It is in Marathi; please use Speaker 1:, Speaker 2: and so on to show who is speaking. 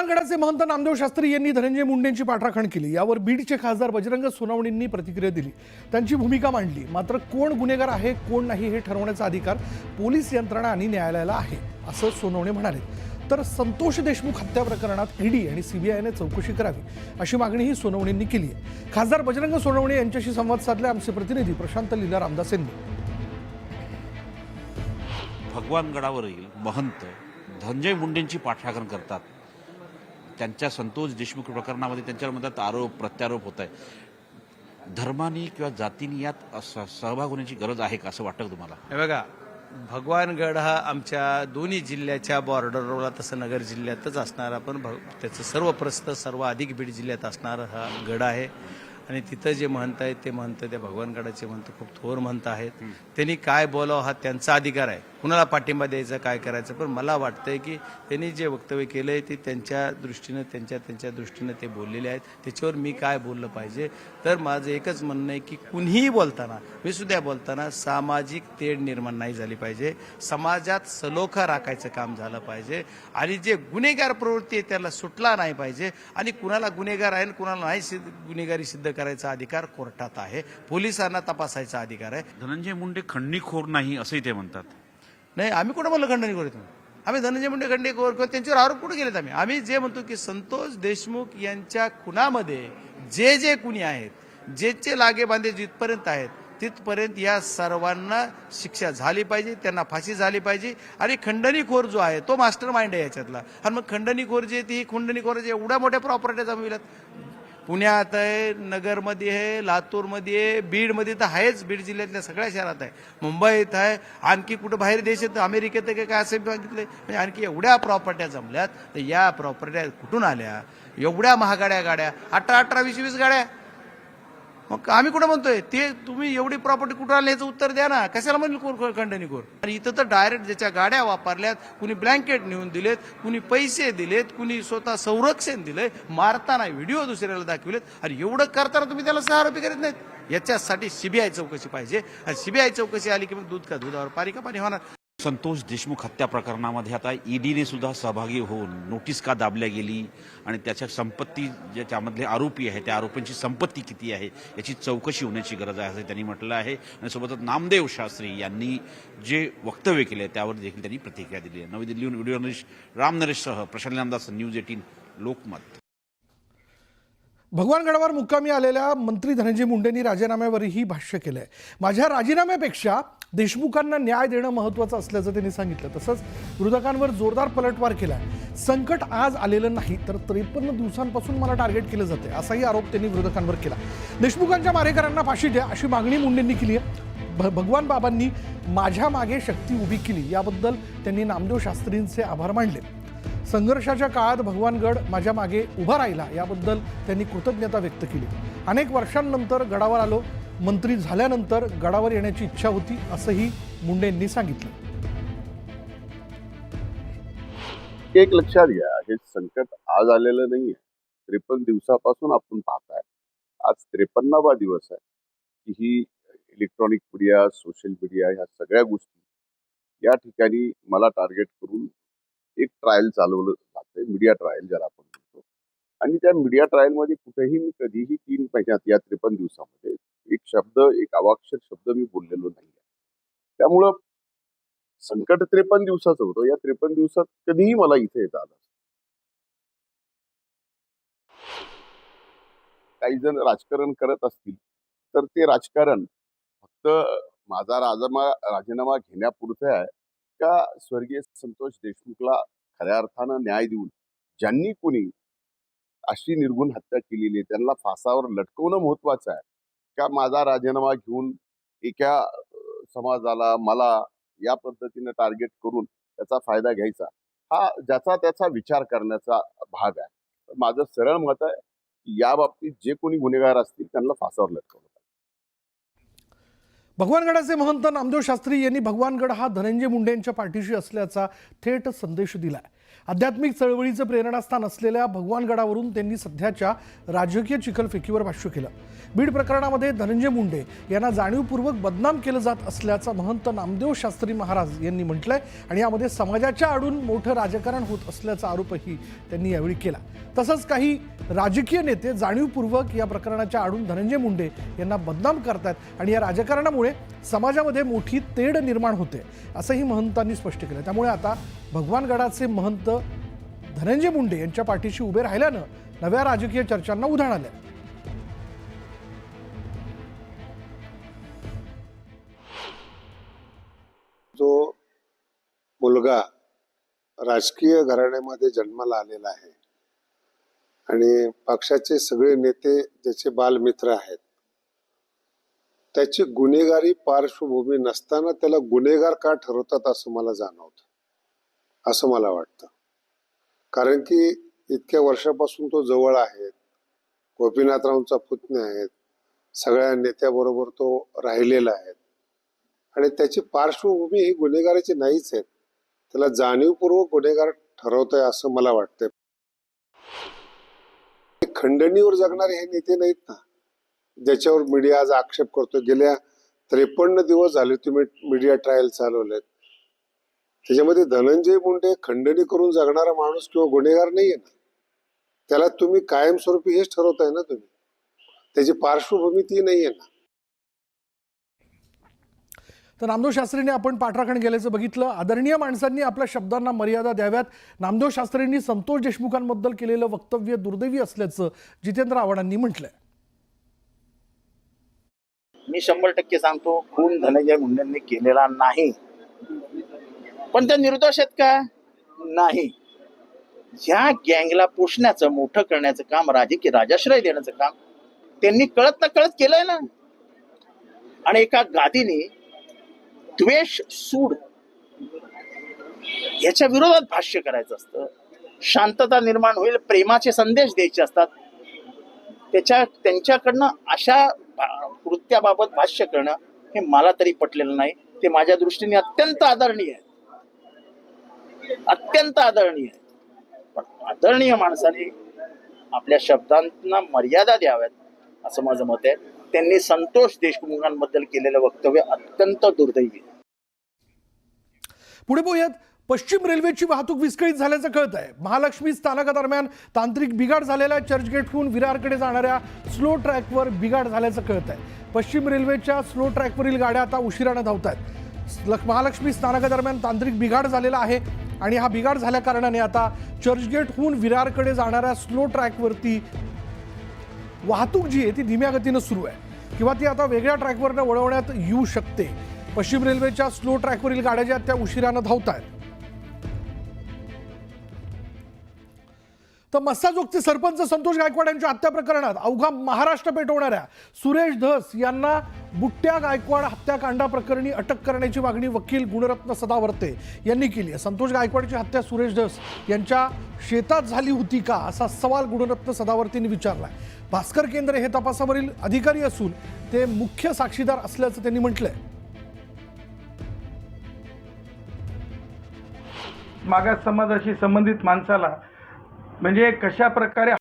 Speaker 1: भगवानगडाचे महंत नामदेव शास्त्री यांनी धनंजय मुंडेंची पाठराखण केली। यावर बीडचे खासदार बजरंग सोनवणेंनी प्रतिक्रिया दिली, त्यांची भूमिका मांडली। मात्र कोण गुन्हेगार आहे कोण नाही हे ठरवण्याचा अधिकार पोलीस यंत्रणा आणि न्यायालयाला आहे असं सोनवणे म्हणाले। तर संतोष देशमुख हत्या प्रकरणात ईडी आणि सीबीआयने चौकशी करावी अशी मागणीही सोनवणेंनी केली आहे। खासदार बजरंग सोनवणे यांच्याशी संवाद साधले आमचे प्रतिनिधी प्रशांत लीला रामदास यांनी।
Speaker 2: भगवानगडावरील महंत धनंजय मुंडेंची पाठराखण करतात। त्यांच्या संतोष देशमुख प्रकरणामध्ये त्यांच्या मनात आरोप प्रत्यारोप होत आहे। धर्मानी किंवा जातीनी यात सहभाग होण्याची गरज आहे का असं वाटतं तुम्हाला?
Speaker 3: हे बघा, भगवानगड हा आमच्या दोन्ही जिल्ह्याच्या बॉर्डरला, तसं नगर जिल्ह्यातच असणारा, पण त्याचं सर्व प्रस्थ सर्व अधिक बीड जिल्ह्यात असणारा हा गड आहे। आणि तिथं जे महंत आहेत ते महंत, त्या भगवानगडाचे महंत खूप थोर महंत आहेत। त्यांनी काय बोलावं हा त्यांचा अधिकार आहे, कुणाला पाठिंबा द्यायचा काय करायचं। पण मला वाटतंय की त्यांनी जे वक्तव्य केलंय ते त्यांच्या दृष्टीनं त्यांच्या दृष्टीनं ते बोललेले आहेत। त्याच्यावर मी काय बोललं पाहिजे, तर माझं एकच म्हणणं आहे की कुणीही बोलताना, मी सुद्धा बोलताना सामाजिक तेढ निर्माण नाही झाली पाहिजे, समाजात सलोखा राखायचं काम झालं पाहिजे। आणि जे गुन्हेगार प्रवृत्ती आहे त्याला सुटला नाही पाहिजे। आणि कुणाला गुन्हेगार आहे कुणाला नाही गुन्हेगारी सिद्ध करायचा अधिकार कोर्टात आहे, पोलिसांना तपासायचा अधिकार आहे।
Speaker 2: धनंजय मुंडे खंडणीखोर नाही असंही ते म्हणतात।
Speaker 3: नाही, आम्ही कुठं म्हणलं खंडणीखोर आहेत? आम्ही धनंजय मुंडे खंडणीखोर किंवा त्यांच्यावर आरोप कुठे केलेत? आम्ही जे म्हणतो की संतोष देशमुख यांच्या खुनामध्ये जे जे कुणी आहेत, जे लागे बांधे जिथपर्यंत आहेत तिथपर्यंत या सर्वांना शिक्षा झाली पाहिजे, त्यांना फाशी झाली पाहिजे। आणि खंडणीखोर जो आहे तो मास्टर माइंड आहे याच्यातला। आणि मग खंडणीखोर जे ती खंडणीखोर जे एवढ्या मोठ्या प्रॉपर्ट्या जमविल्यात, पुण्यात आहे, नगरमध्ये आहे, लातूरमध्ये आहे, बीडमध्ये तर आहेच, बीड जिल्ह्यातल्या सगळ्या शहरात आहे, मुंबईत आहे, आणखी कुठं बाहेर देशात अमेरिकेत आहे काय असं सांगितलंय। म्हणजे आणखी एवढ्या प्रॉपर्ट्या जमल्यात, तर या प्रॉपर्ट्या कुठून आल्या? एवढ्या महागाड्या गाड्या, 18-18, 20-20 गाड्या। मग आम्ही कुठं म्हणतोय ते तुम्ही एवढी प्रॉपर्टी कुठं आली याचं उत्तर द्या ना, कशाला म्हणून खंडणीखोर? आणि इथं तर डायरेक्ट ज्याच्या गाड्या वापरल्यात, कुणी ब्लँकेट नेऊन दिलेत, कुणी पैसे दिलेत, कुणी स्वतः संरक्षण दिलंय, मारताना व्हिडिओ दुसऱ्याला दाखविलेत। आणि एवढं करताना तुम्ही त्याला सहारोपी करीत नाहीत। याच्यासाठी सीबीआय चौकशी पाहिजे। आणि सीबीआय चौकशी आली की मग दूध का दुधावर पाणी का पाणी होणार।
Speaker 2: संतोष देशमुख हत्या प्रकरणामध्ये आता ईडीने सुद्धा सहभागी होऊन नोटीस का दाबल्या गेली आणि त्याच्या संपत्ती ज्याच्यामधले आरोपी आहे त्या आरोपींची संपत्ती किती आहे याची चौकशी होण्याची गरज आहे असं त्यांनी म्हटलं आहे। आणि सोबतच नामदेव शास्त्री यांनी जे वक्तव्य केले त्यावर देखील त्यांनी प्रतिक्रिया दिली आहे। नवी दिल्लीहून व्हिडिओ जर्नलिस्ट राम नरेशसह प्रशांत रामदास, न्यूज 18 लोकमत।
Speaker 1: भगवानगडावर मुक्कामी आलेल्या मंत्री धनंजय मुंडेंनी राजीनाम्यावरही भाष्य केलंय। माझ्या राजीनाम्यापेक्षा देशमुखांना न्याय देणं महत्त्वाचं असल्याचं त्यांनी सांगितलं। तसंच विरोधकांवर जोरदार पलटवार केलाय। संकट आज आलेलं नाही तर 53 दिवसांपासून मला टार्गेट केलं जाते असाही आरोप त्यांनी विरोधकांवर केला। देशमुखांच्या मारेकरांना फाशी द्या अशी मागणी मुंडेंनी केली आहे। भगवान बाबांनी माझ्या मागे शक्ती उभी केली याबद्दल त्यांनी नामदेव शास्त्रींचे आभार मानले। संघर्षाच्या काळात भगवानगड माझ्या मागे उभा राहिला याबद्दल त्यांनी कृतज्ञता व्यक्त केली। अनेक वर्षांनंतर गडावर आलो, मंत्री झाल्यानंतर गडावर येण्याची इच्छा होती असंही मुंडेंनी सांगितलं।
Speaker 4: एक लक्षात घ्या, हे संकट आज आलेलं नाहीये, 53 दिवसापासून आपण पाहताय। आज 53वा दिवस आहे की ही इलेक्ट्रॉनिक मीडिया, सोशल मीडिया ह्या सगळ्या गोष्टी या ठिकाणी मला टार्गेट करून एक ट्रायल चालवलं जातंय, मीडिया ट्रायल ज्याला आपण म्हणतो। आणि त्या मीडिया ट्रायल मध्ये कुठेही मी कधीही 3 महिन्यात या 53 दिवसामध्ये एक शब्द, एक अवाक्षर शब्द मी बोललेलो नाही। त्यामुळं संकट 53 दिवसाचं होतं, या 53 दिवसात कधीही मला इथे येता आलं। काही जण राजकारण करत असतील तर ते राजकारण फक्त माझा राजीनामा घेण्यापुरतं आहे का स्वर्गीय संतोष देशमुखला खऱ्या अर्थानं न्याय देऊन ज्यांनी कोणी अशी निर्गुण हत्या केलेली आहे त्यांना फासावर लटकवणं महत्वाचं आहे का माझा राजीनामा घेऊन एका समाजाला, मला या पद्धतीने टार्गेट करून त्याचा फायदा घ्यायचा, हा ज्याचा त्याचा विचार करण्याचा भाग आहे। माझं सरळ मत आहे की या बाबतीत जे कोणी गुन्हेगार असतील त्यांना फासावर लटकवलं।
Speaker 1: भगवानगडाचे महंत नामदेव शास्त्री यांनी भगवानगड हा धनंजय मुंडेंच्या पाठीशी असल्याचा थेट संदेश दिलाय। आध्यात्मिक चळवळीचं प्रेरणास्थान असलेल्या भगवानगडावरून त्यांनी सध्याच्या राजकीय चिखलफेकीवर भाष्य केलं. बीड प्रकरणामध्ये धनंजय मुंडे यांना जाणीवपूर्वक बदनाम केलं जात असल्याचं महंत नामदेव शास्त्री महाराज यांनी म्हटलंय आणि यामध्ये समाजाच्या आडून मोठं राजकारण होत असल्याचा आरोपही त्यांनी यावेळी केला. तसंच काही राजकीय नेते जाणीवपूर्वक या प्रकरणाच्या आडून धनंजय मुंडे यांना बदनाम करतात आणि या राजकारणामुळे समाजामध्ये मोठी तेढ निर्माण होते असंही महंतांनी स्पष्ट केलं. त्यामुळे आता भगवानगडाचे महंत धनंजय मुंडे यांच्या पाठीशी उभे राहिल्यानं नव्या राजकीय चर्चांना उधाण आलं.
Speaker 5: जो मुलगा राजकीय घराण्यामध्ये जन्माला आलेला आहे आणि पक्षाचे सगळे नेते ज्याचे बालमित्र आहेत, त्याची गुन्हेगारी पार्श्वभूमी नसताना त्याला गुन्हेगार का ठरवतात असं मला जाणवतं, असं मला वाटतं. कारण की इतक्या वर्षापासून तो जवळ आहे, गोपीनाथरावांचा पुतण्या आहेत, सगळ्या नेत्याबरोबर तो राहिलेला आहे आणि त्याची पार्श्वभूमी ही गुन्हेगाराची नाहीच आहे. त्याला जाणीवपूर्वक गुन्हेगार ठरवत आहे असं मला वाटतंय. खंडणीवर जगणारे हे नेते नाहीत ना, ज्याच्यावर मीडिया आज आक्षेप करतोय. गेल्या 53 दिवस झाले तुम्ही मीडिया ट्रायल चालवलेत, त्याच्यामध्ये धनंजय मुंडे खंडणी करून जगणारा माणूस किंवा गुन्हेगार नाहीये ना. त्याला तुम्ही कायमस्वरूपी हेच ठरवताय ना तुम्ही, त्याची पार्श्वभूमी ती नाहीये ना.
Speaker 1: तर नामदेव शास्त्रींनी आपण पाठराखण केल्याचं बघितलं. आदरणीय माणसांनी आपल्या शब्दांना मर्यादा द्याव्यात. नामदेव शास्त्रींनी संतोष देशमुखांबद्दल केलेलं वक्तव्य दुर्दैवी असल्याचं जितेंद्र आव्हाडांनी म्हटलंय.
Speaker 6: मी 100% सांगतो, खून धनंजय मुंडेंनी केलेला नाही. पण त्या निर्दोष आहेत का? नाही. ह्या गँगला पोषण्याचं, मोठं करण्याचं काम, राजकीय राजाश्रय देण्याचं काम त्यांनी कळत न कळत केलंय ना. आणि एका गादीने द्वेष सूड याच्या विरोधात भाष्य करायचं असतं. शांतता निर्माण होईल, प्रेमाचे संदेश द्यायचे असतात. त्यांच्याकडनं अशा कृत्याबाबत भाष्य करणं हे मला तरी पटलेलं नाही. ते माझ्या दृष्टीने अत्यंत आदरणीय आहे, अत्यंत आदरणीय आहे. पण आदरणीय माणसाने आपल्या शब्दांना मर्यादा द्याव्यात असं माझं मत आहे. त्यांनी संतोष देशमुखांबद्दल केलेलं वक्तव्य अत्यंत दुर्दैवी आहे.
Speaker 1: पुढे बोलूयात. पश्चिम रेल्वेची वाहतूक विस्कळीत झाल्याचं कळत आहे. महालक्ष्मी स्थानकादरम्यान तांत्रिक बिघाड झालेला चर्चगेटहून विरारकडे जाणाऱ्या स्लो ट्रॅकवर बिघाड झाल्याचं कळत आहे. पश्चिम रेल्वेच्या स्लो ट्रॅकवरील गाड्या आता उशिरानं धावत आहेत. महालक्ष्मी स्थानकादरम्यान तांत्रिक बिघाड झालेला आहे आणि हा बिघाड झाल्या कारणाने आता चर्चगेटहून विरारकडे जाणाऱ्या स्लो ट्रॅकवरती वाहतूक जी आहे ती धीम्या गतीनं सुरू आहे किंवा ती आता वेगळ्या ट्रॅकवरनं वळवण्यात येऊ शकते. पश्चिम रेल्वेच्या स्लो ट्रॅकवरील गाड्या ज्या त्या उशिरानं धावत आहेत. तर मस्साजोगचे सरपंच संतोष गायकवाड यांच्या हत्या प्रकरणात अवघा महाराष्ट्र पेटवणाऱ्या सुरेश धस यांना बुट्ट्या गायकवाड हत्याकांडा प्रकरणी अटक करण्याची मागणी वकील गुणरत्न सदावर्ते यांनी केली आहे. संतोष गायकवाडची हत्या सुरेश धस यांच्या शेतात झाली होती का असा सवाल गुणरत्न सदावर्तेंनी विचारलाय. भास्कर केंद्रे हे तपासावरील अधिकारी असून ते मुख्य साक्षीदार असल्याचं त्यांनी म्हटलंय.
Speaker 7: मागास समाजाशी संबंधित माणसाला म्हणजे कशा प्रकारे